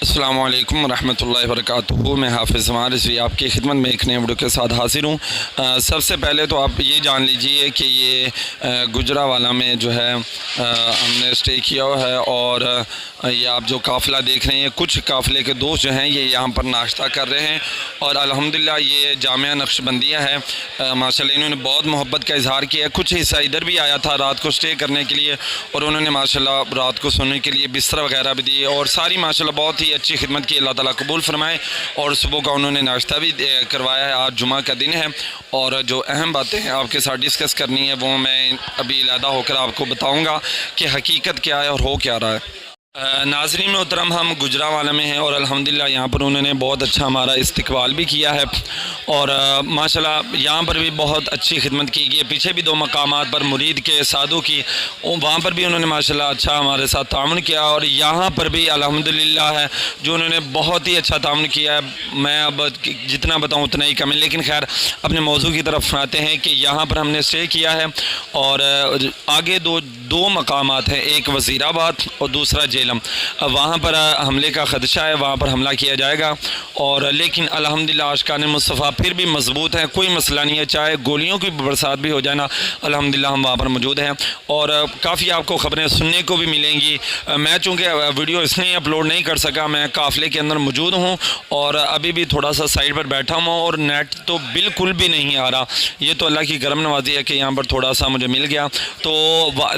السلام علیکم ورحمۃ اللہ وبرکاتہ۔ میں حافظ رضوی آپ کی خدمت میں ایک نئے ویڈیو کے ساتھ حاضر ہوں۔ سب سے پہلے تو آپ یہ جان لیجئے کہ یہ گجرانوالہ میں جو ہے ہم نے اسٹے کیا ہوا ہے، اور یہ آپ جو قافلہ دیکھ رہے ہیں، کچھ قافلے کے دوست جو ہیں یہ یہاں پر ناشتہ کر رہے ہیں، اور الحمدللہ یہ جامعہ نقشبندیہ ہے۔ ماشاءاللہ انہوں نے بہت محبت کا اظہار کیا ہے۔ کچھ حصہ ادھر بھی آیا تھا رات کو اسٹے کرنے کے لیے، اور انہوں نے ماشاءاللہ رات کو سونے کے لیے بستر وغیرہ بھی دیے، اور ساری ماشاءاللہ بہت ہی اچھی خدمت کی۔ اللہ تعالیٰ قبول فرمائے۔ اور صبح کا انہوں نے ناشتہ بھی کروایا ہے۔ آج جمعہ کا دن ہے، اور جو اہم باتیں ہیں آپ کے ساتھ ڈسکس کرنی ہے وہ میں ابھی علیحدہ ہو کر آپ کو بتاؤں گا کہ حقیقت کیا ہے اور ہو کیا رہا ہے۔ ناظرین محترم، ہم گجرانوالہ میں ہیں، اور الحمدللہ یہاں پر انہوں نے بہت اچھا ہمارا استقبال بھی کیا ہے، اور ماشاءاللہ یہاں پر بھی بہت اچھی خدمت کی گئی۔ پیچھے بھی 2 مقامات پر مرید کے سادھو کی، وہاں پر بھی انہوں نے ماشاءاللہ اچھا ہمارے ساتھ تعاون کیا، اور یہاں پر بھی الحمدللہ ہے جو انہوں نے بہت ہی اچھا تعاون کیا ہے۔ میں اب جتنا بتاؤں اتنا ہی کم ہے، لیکن خیر اپنے موضوع کی طرف آتے ہیں کہ یہاں پر ہم نے اسٹے کیا ہے، اور آگے دو مقامات ہیں، ایک وزیر آباد اور دوسرا جیلم۔ وہاں پر حملے کا خدشہ ہے، وہاں پر حملہ کیا جائے گا، اور لیکن الحمدللہ عاشقان مصطفیٰ پھر بھی مضبوط ہیں، کوئی مسئلہ نہیں ہے، چاہے گولیوں کی برسات بھی ہو جائے نا، الحمدللہ ہم وہاں پر موجود ہیں، اور کافی آپ کو خبریں سننے کو بھی ملیں گی۔ میں چونکہ ویڈیو اس لیے اپلوڈ نہیں کر سکا، میں قافلے کے اندر موجود ہوں، اور ابھی بھی تھوڑا سا سائڈ پر بیٹھا ہوں، اور نیٹ تو بالکل بھی نہیں آ رہا۔ یہ تو اللہ کی کرم نوازی ہے کہ یہاں پر تھوڑا سا مجھے مل گیا۔ تو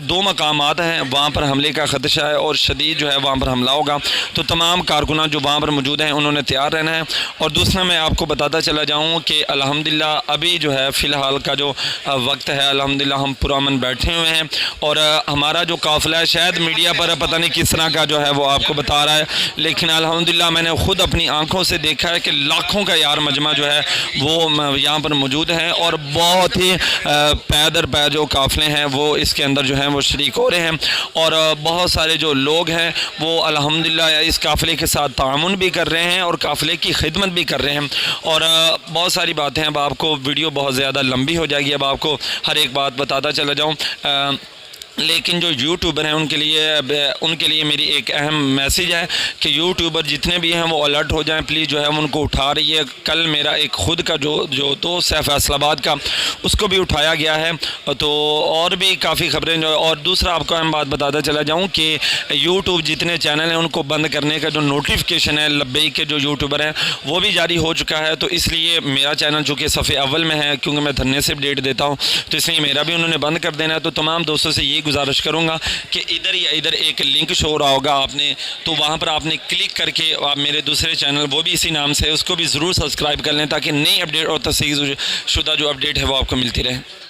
2 مقامات ہیں، وہاں پر حملے کا خدشہ ہے، اور شدید جو ہے وہاں پر حملہ ہوگا، تو تمام کارکنان جو وہاں پر موجود ہیں انہوں نے تیار رہنا ہے۔ اور دوسرا میں آپ کو بتاتا چلا جاؤں کہ الحمدللہ ابھی جو ہے فی الحال کا جو وقت ہے، الحمدللہ ہم پرامن بیٹھے ہوئے ہیں، اور ہمارا جو قافلہ ہے شاید میڈیا پر پتہ نہیں کس طرح کا جو ہے وہ آپ کو بتا رہا ہے، لیکن الحمدللہ میں نے خود اپنی آنکھوں سے دیکھا ہے کہ لاکھوں کا یار مجمع جو ہے وہ یہاں پر موجود ہیں، اور بہت ہی پے در پے جو قافلے ہیں وہ اس کے اندر جو ہیں وہ شریک ہو رہے ہیں، اور بہت سارے جو لوگ ہیں وہ الحمدللہ اس قافلے کے ساتھ تعاون بھی کر رہے ہیں، اور قافلے کی خدمت بھی کر رہے ہیں، اور بہت ساری باتیں ہیں۔ اب آپ کو ویڈیو بہت زیادہ لمبی ہو جائے گی، اب آپ کو ہر ایک بات بتاتا چلا جاؤں، لیکن جو یوٹیوبر ہیں ان کے لیے میری ایک اہم میسیج ہے کہ یوٹیوبر جتنے بھی ہیں وہ الرٹ ہو جائیں پلیز، جو ہے ان کو اٹھا رہی ہے۔ کل میرا ایک خود کا جو دوست ہے فیصل آباد کا، اس کو بھی اٹھایا گیا ہے، تو اور بھی کافی خبریں جو، اور دوسرا آپ کو اہم بات بتاتا چلا جاؤں کہ یوٹیوب جتنے چینل ہیں ان کو بند کرنے کا جو نوٹیفیکیشن ہے لبیک کے جو یوٹیوبر ہیں وہ بھی جاری ہو چکا ہے، تو اس لیے میرا چینل چونکہ صفحے اول میں ہے، کیونکہ میں دھرنے سے اپڈیٹ دیتا ہوں، تو اس لیے میرا بھی انہوں نے بند کر دینا ہے۔ تو تمام دوستوں سے یہ گزارش کروں گا کہ ادھر یا ادھر ایک لنک شو ہو رہا ہوگا، آپ نے تو وہاں پر آپ نے کلک کر کے آپ میرے دوسرے چینل وہ بھی اسی نام سے، اس کو بھی ضرور سبسکرائب کر لیں تاکہ نئی اپڈیٹ اور تصحیح شدہ جو اپڈیٹ ہے وہ آپ کو ملتی رہے۔